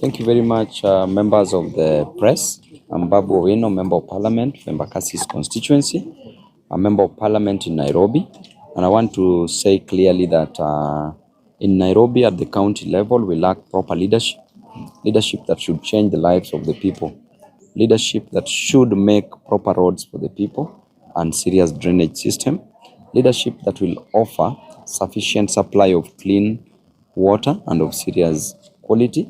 Thank you very much, members of the press. I'm Babu Owino, Member of Parliament for Embakasi's constituency, a Member of Parliament in Nairobi. And I want to say clearly that in Nairobi at the county level, we lack proper leadership, leadership that should change the lives of the people, leadership that should make proper roads for the people and serious drainage system, leadership that will offer sufficient supply of clean water and of serious quality,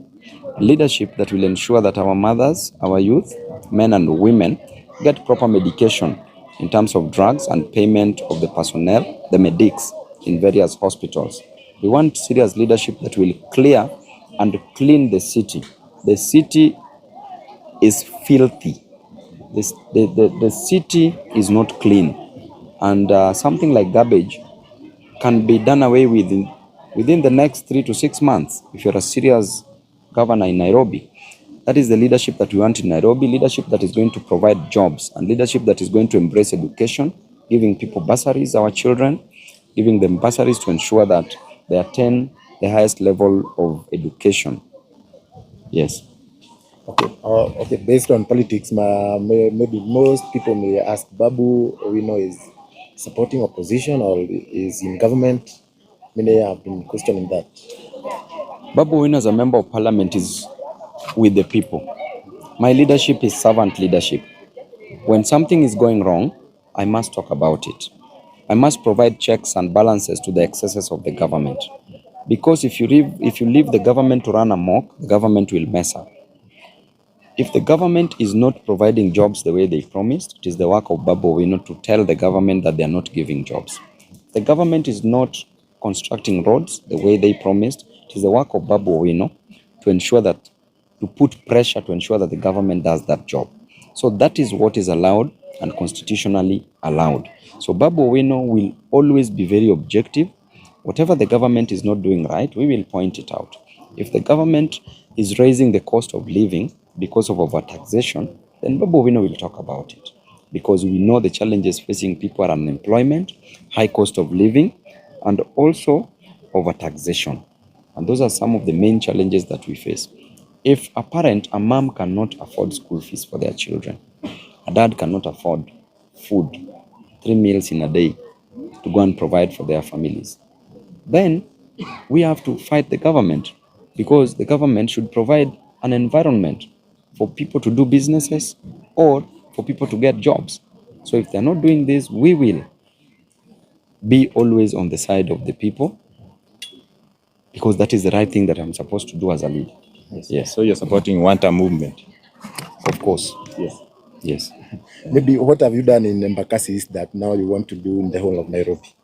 leadership that will ensure that our mothers, our youth, men and women get proper medication in terms of drugs and payment of the personnel, the medics in various hospitals. We want serious leadership that will clear and clean the city. The city is filthy. The city is not clean. And something like garbage can be done away with within the next 3 to 6 months if you're a serious governor in Nairobi. That is the leadership that we want in Nairobi, leadership that is going to provide jobs and leadership that is going to embrace education, giving people bursaries, our children, giving them bursaries to ensure that they attain the highest level of education. Yes. Okay. Based on politics, maybe most people may ask, Babu Owino is supporting opposition or is in government? Many have been questioning that. Babu Owino as a member of parliament is with the people. My leadership is servant leadership. When something is going wrong, I must talk about it. I must provide checks and balances to the excesses of the government. Because if you leave the government to run amok, the government will mess up. If the government is not providing jobs the way they promised, it is the work of Babu Owino to tell the government that they are not giving jobs. The government is not constructing roads the way they promised. It is the work of Babu Owino to put pressure to ensure that the government does that job. So that is what is allowed and constitutionally allowed. So Babu Owino will always be very objective. Whatever the government is not doing right, we will point it out. If the government is raising the cost of living because of overtaxation, then Babu Owino will talk about it. Because we know the challenges facing people are unemployment, high cost of living, and also overtaxation. And those are some of the main challenges that we face. If a mom cannot afford school fees for their children, a dad cannot afford food, 3 meals in a day to go and provide for their families, then we have to fight the government, because the government should provide an environment for people to do businesses or for people to get jobs. So if they're not doing this, we will be always on the side of the people, because that is the right thing that I'm supposed to do as a leader. Yes. So you're supporting one-term movement? Of course. Yes. Maybe what have you done in Embakasi East that now you want to do in the whole of Nairobi?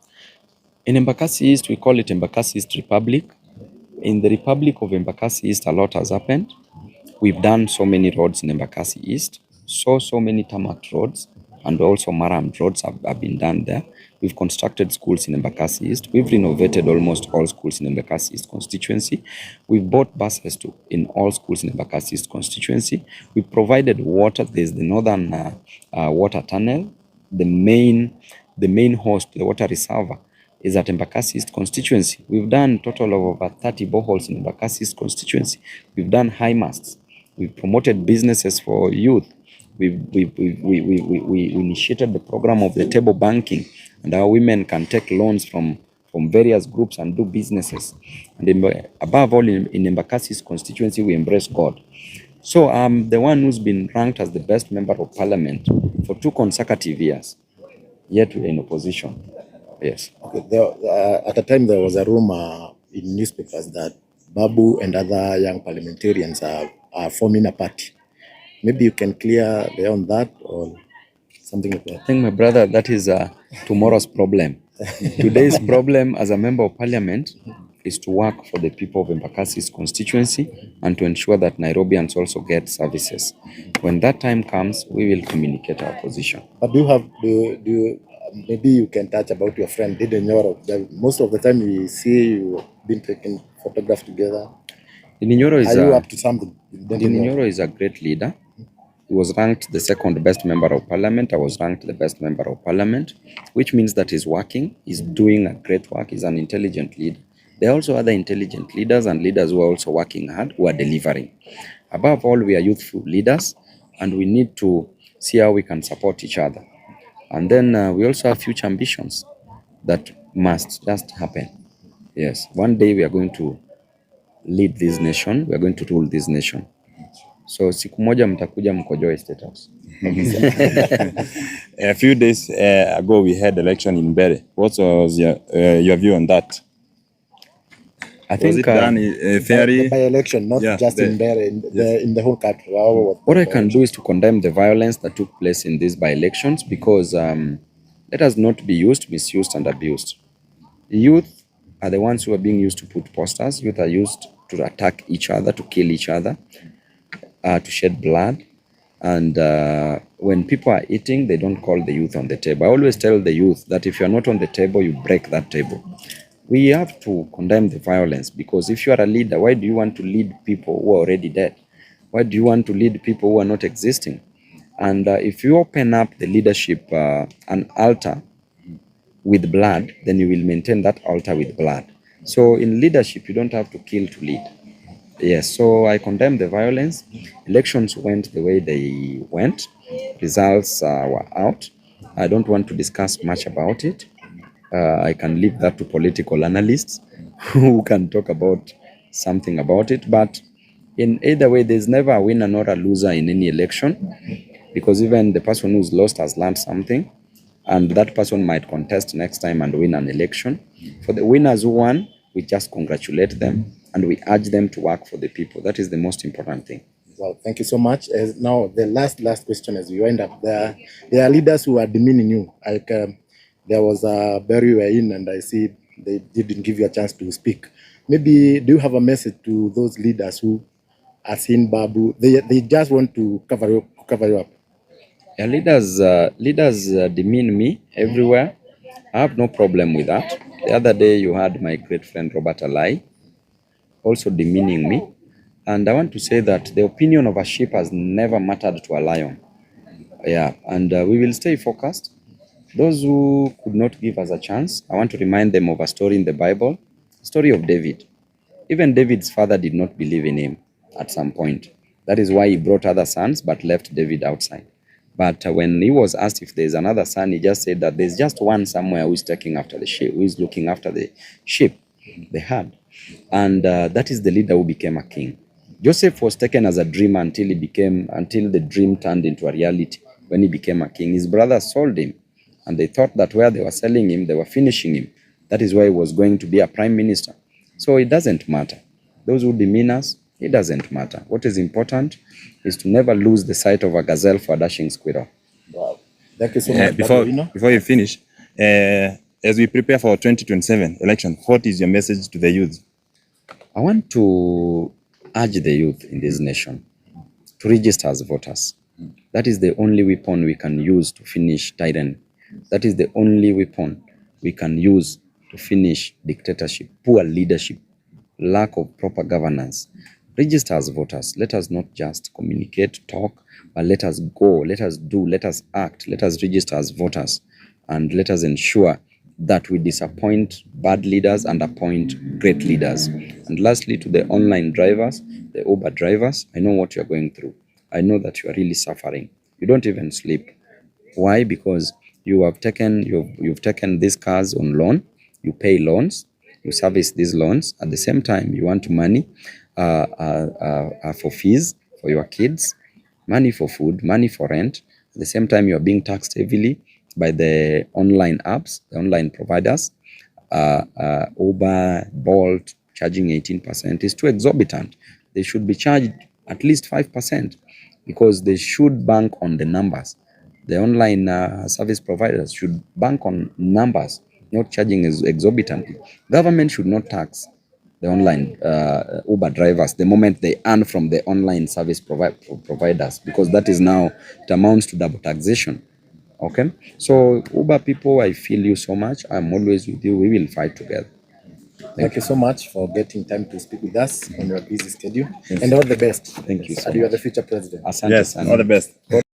In Embakasi East, we call it Embakasi East Republic. In the Republic of Embakasi East, a lot has happened. We've done so many roads in Embakasi East, so many tarmac roads, and also Maram roads have been done there. We've constructed schools in Embakasi East. We've renovated almost all schools in Embakasi East constituency. We've bought buses in all schools in Embakasi East constituency. We provided water. There's the northern water tunnel. The main host, the water reservoir, is at Embakasi East constituency. We've done a total of over 30 boreholes in Embakasi East constituency. We've done high masts. We've promoted businesses for youth. We initiated the program of the table banking, and our women can take loans from various groups and do businesses. And above all, in Embakasi's constituency, we embrace God. So I'm the one who's been ranked as the best member of parliament for 2 consecutive years, yet we're in opposition. Yes. Okay. At a time, there was a rumor in newspapers that Babu and other young parliamentarians are forming a party. Maybe you can clear beyond that or something like that. I think, my brother, that is tomorrow's problem. Today's problem as a member of parliament is to work for the people of Embakasi's constituency and to ensure that Nairobians also get services. When that time comes, we will communicate our position. But maybe you can touch about your friend Dede Nyoro. Most of the time we see you been taking photographs together. Dede Nyoro are you up to something? Dede Nyoro is a great leader. He was ranked the 2nd best member of parliament. I was ranked the best member of parliament, which means that he's working, he's doing a great work, he's an intelligent leader. There are also other intelligent leaders and leaders who are also working hard, who are delivering. Above all, we are youthful leaders, and we need to see how we can support each other. And then we also have future ambitions that must just happen. Yes, one day we are going to lead this nation, we are going to rule this nation. So siku moja mtakuja mkojoe State House. A few days ago, we had election in Mbere. What was your view on that? I Was think it done fairly? By election, not Yeah, just in there, in the whole country. What I can do is to condemn the violence that took place in these by-elections, because let us not be misused and abused. Youth are the ones who are being used to put posters. Youth are used to attack each other, to kill each other, to shed blood. And when people are eating, they don't call the youth on the table. I always tell the youth that if you're not on the table, you break that table. We have to condemn the violence, because if you are a leader, why do you want to lead people who are already dead? Why do you want to lead people who are not existing? And if you open up the leadership, an altar with blood, then you will maintain that altar with blood. So in leadership, you don't have to kill to lead. Yes, so I condemn the violence. Elections went the way they went. Results were out. I don't want to discuss much about it. I can leave that to political analysts who can talk about something about it. But in either way, there's never a winner nor a loser in any election, because even the person who's lost has learned something, and that person might contest next time and win an election. For the winners who won, we just congratulate them and we urge them to work for the people. That is the most important thing. Well, thank you so much. Now, the last question as we wind up, there are leaders who are demeaning you. Like there was a Barry you were in, and I see they didn't give you a chance to speak. Maybe do you have a message to those leaders who are seeing Babu? They just want to cover you up. Yeah, leaders demean me everywhere. I have no problem with that. The other day you had my great friend Robert Alai also demeaning me. And I want to say that the opinion of a sheep has never mattered to a lion. Yeah, and we will stay focused. Those who could not give us a chance, I want to remind them of a story in the Bible, story of David. Even David's father did not believe in him at some point. That is why he brought other sons but left David outside. But when he was asked if there's another son, he just said that there's just one somewhere who is taking after the sheep, who is looking after the sheep, the herd. And that is the leader who became a king. Joseph was taken as a dreamer until the dream turned into a reality. When he became a king, his brothers sold him, and they thought that where they were selling him, they were finishing him. That is why he was going to be a prime minister. So it doesn't matter. Those who demean us, it doesn't matter. What is important is to never lose the sight of a gazelle for a dashing squirrel. Wow. Thank you so much. Before you finish, as we prepare for 2027 election, what is your message to the youth? I want to urge the youth in this nation to register as voters. That is the only weapon we can use to finish tyranny. That is the only weapon we can use to finish dictatorship, poor leadership, lack of proper governance. Register as voters. Let us not just communicate, talk, but let us go, let us do, let us act, let us register as voters, and let us ensure that we disappoint bad leaders and appoint great leaders. And lastly, to the online drivers, the Uber drivers, I know what you're going through. I know that you are really suffering. You don't even sleep. Why? Because you've taken these cars on loan, you pay loans, you service these loans. At the same time, you want money for fees for your kids, money for food, money for rent. At the same time, you're being taxed heavily by the online apps, the online providers. Uber, Bolt, charging 18% is too exorbitant. They should be charged at least 5%, because they should bank on the numbers. The online service providers should bank on numbers, not charging exorbitantly. Government should not tax the online Uber drivers the moment they earn from the online service providers, because that is now, it amounts to double taxation. Okay, so Uber people, I feel you so much. I'm always with you. We will fight together. Thank you so much for getting time to speak with us on your busy schedule. And all the best. Thank you so And you are much. the future president. Asante Yes, sana. all the best.